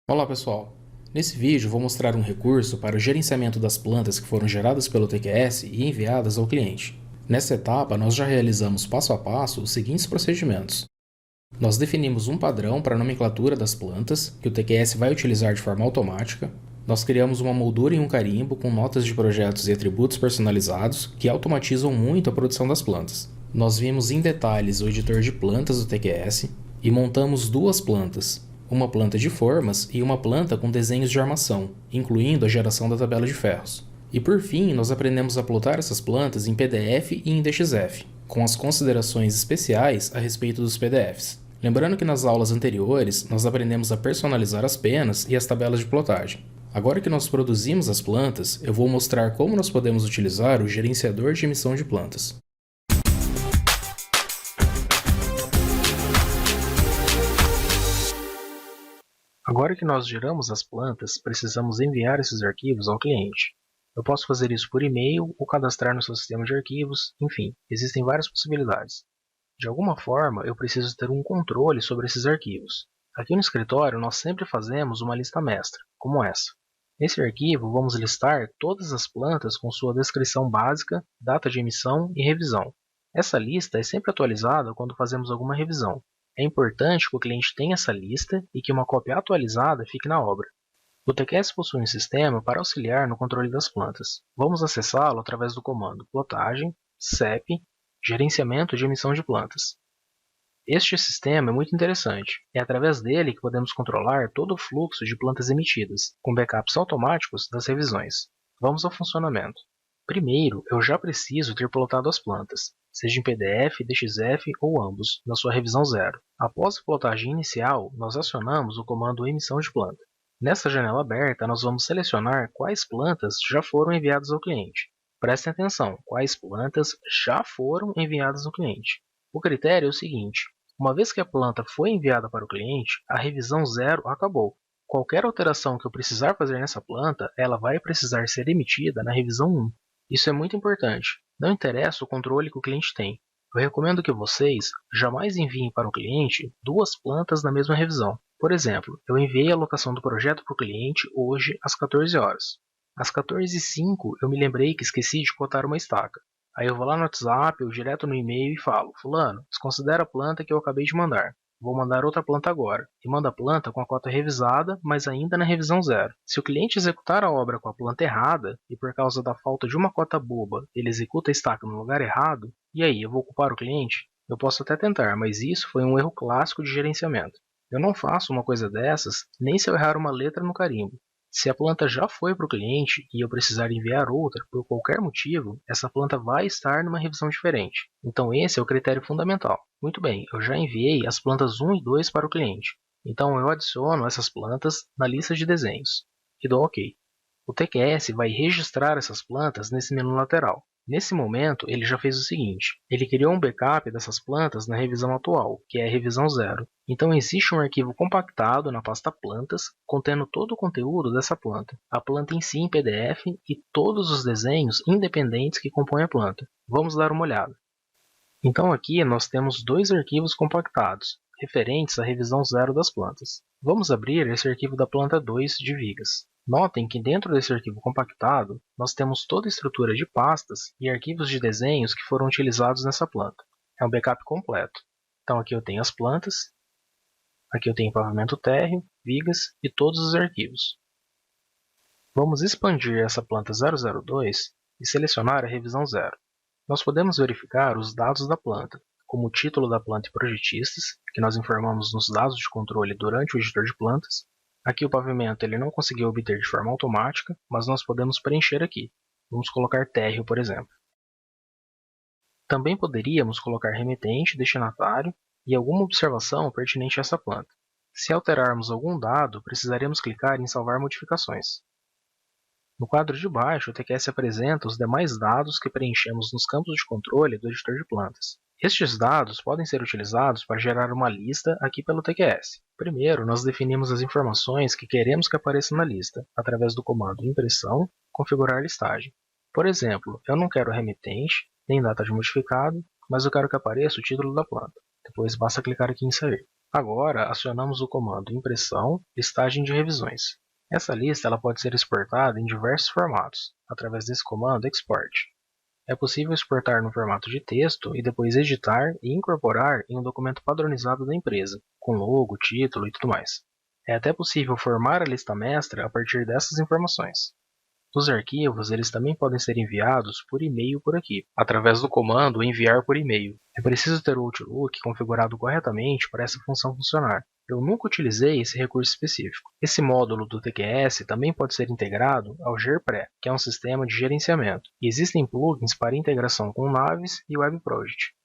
Olá pessoal, nesse vídeo vou mostrar um recurso para o gerenciamento das plantas que foram geradas pelo TQS e enviadas ao cliente. Nessa etapa, nós já realizamos passo a passo os seguintes procedimentos. Nós definimos um padrão para a nomenclatura das plantas, que o TQS vai utilizar de forma automática. Nós criamos uma moldura e um carimbo com notas de projetos e atributos personalizados, que automatizam muito a produção das plantas. Nós vimos em detalhes o editor de plantas do TQS e montamos duas plantas, uma planta de formas e uma planta com desenhos de armação, incluindo a geração da tabela de ferros. E por fim, nós aprendemos a plotar essas plantas em PDF e em DXF, com as considerações especiais a respeito dos PDFs. Lembrando que nas aulas anteriores, nós aprendemos a personalizar as penas e as tabelas de plotagem. Agora que nós produzimos as plantas, eu vou mostrar como nós podemos utilizar o gerenciador de emissão de plantas. Agora que nós geramos as plantas, precisamos enviar esses arquivos ao cliente. Eu posso fazer isso por e-mail ou cadastrar no seu sistema de arquivos, enfim, existem várias possibilidades. De alguma forma, eu preciso ter um controle sobre esses arquivos. Aqui no escritório, nós sempre fazemos uma lista mestra, como essa. Nesse arquivo, vamos listar todas as plantas com sua descrição básica, data de emissão e revisão. Essa lista é sempre atualizada quando fazemos alguma revisão. É importante que o cliente tenha essa lista e que uma cópia atualizada fique na obra. O TQS possui um sistema para auxiliar no controle das plantas. Vamos acessá-lo através do comando plotagem, CEP, gerenciamento de emissão de plantas. Este sistema é muito interessante. É através dele que podemos controlar todo o fluxo de plantas emitidas, com backups automáticos das revisões. Vamos ao funcionamento. Primeiro, eu já preciso ter plotado as plantas, seja em PDF, DXF ou ambos, na sua revisão 0. Após a plotagem inicial, nós acionamos o comando emissão de planta. Nessa janela aberta, nós vamos selecionar quais plantas já foram enviadas ao cliente. Prestem atenção, quais plantas já foram enviadas ao cliente. O critério é o seguinte: uma vez que a planta foi enviada para o cliente, a revisão 0 acabou. Qualquer alteração que eu precisar fazer nessa planta, ela vai precisar ser emitida na revisão 1. Isso é muito importante. Não interessa o controle que o cliente tem. Eu recomendo que vocês jamais enviem para o cliente duas plantas na mesma revisão. Por exemplo, eu enviei a alocação do projeto para o cliente hoje às 14 horas. Às 14h05 eu me lembrei que esqueci de cotar uma estaca. Aí eu vou lá no WhatsApp ou direto no e-mail e falo: fulano, desconsidera a planta que eu acabei de mandar. Vou mandar outra planta agora. E manda a planta com a cota revisada, mas ainda na revisão 0. Se o cliente executar a obra com a planta errada, e por causa da falta de uma cota boba, ele executa a estaca no lugar errado, e aí, eu vou culpar o cliente? Eu posso até tentar, mas isso foi um erro clássico de gerenciamento. Eu não faço uma coisa dessas, nem se eu errar uma letra no carimbo. Se a planta já foi para o cliente e eu precisar enviar outra por qualquer motivo, essa planta vai estar numa revisão diferente. Então esse é o critério fundamental. Muito bem, eu já enviei as plantas 1 e 2 para o cliente. Então eu adiciono essas plantas na lista de desenhos e dou OK. O TQS vai registrar essas plantas nesse menu lateral. Nesse momento, ele já fez o seguinte: ele criou um backup dessas plantas na revisão atual, que é a revisão 0. Então existe um arquivo compactado na pasta plantas, contendo todo o conteúdo dessa planta, a planta em si em PDF e todos os desenhos independentes que compõem a planta. Vamos dar uma olhada. Então aqui nós temos dois arquivos compactados, referentes à revisão 0 das plantas. Vamos abrir esse arquivo da planta 2 de vigas. Notem que dentro desse arquivo compactado, nós temos toda a estrutura de pastas e arquivos de desenhos que foram utilizados nessa planta. É um backup completo. Então aqui eu tenho as plantas, aqui eu tenho pavimento térreo, vigas e todos os arquivos. Vamos expandir essa planta 002 e selecionar a revisão 0. Nós podemos verificar os dados da planta, como o título da planta e projetistas, que nós informamos nos dados de controle durante o editor de plantas. Aqui o pavimento ele não conseguiu obter de forma automática, mas nós podemos preencher aqui. Vamos colocar térreo, por exemplo. Também poderíamos colocar remetente, destinatário e alguma observação pertinente a essa planta. Se alterarmos algum dado, precisaremos clicar em salvar modificações. No quadro de baixo, o TQS apresenta os demais dados que preenchemos nos campos de controle do editor de plantas. Estes dados podem ser utilizados para gerar uma lista aqui pelo TQS. Primeiro, nós definimos as informações que queremos que apareçam na lista, através do comando impressão, configurar listagem. Por exemplo, eu não quero remetente, nem data de modificado, mas eu quero que apareça o título da planta. Depois basta clicar aqui em sair. Agora, acionamos o comando impressão, listagem de revisões. Essa lista ela pode ser exportada em diversos formatos, através desse comando export. É possível exportar no formato de texto e depois editar e incorporar em um documento padronizado da empresa, com logo, título e tudo mais. É até possível formar a lista mestra a partir dessas informações. Os arquivos eles também podem ser enviados por e-mail por aqui, através do comando enviar por e-mail. É preciso ter o Outlook configurado corretamente para essa função funcionar. Eu nunca utilizei esse recurso específico. Esse módulo do TQS também pode ser integrado ao GerPré, que é um sistema de gerenciamento. E existem plugins para integração com Navis e WebProject.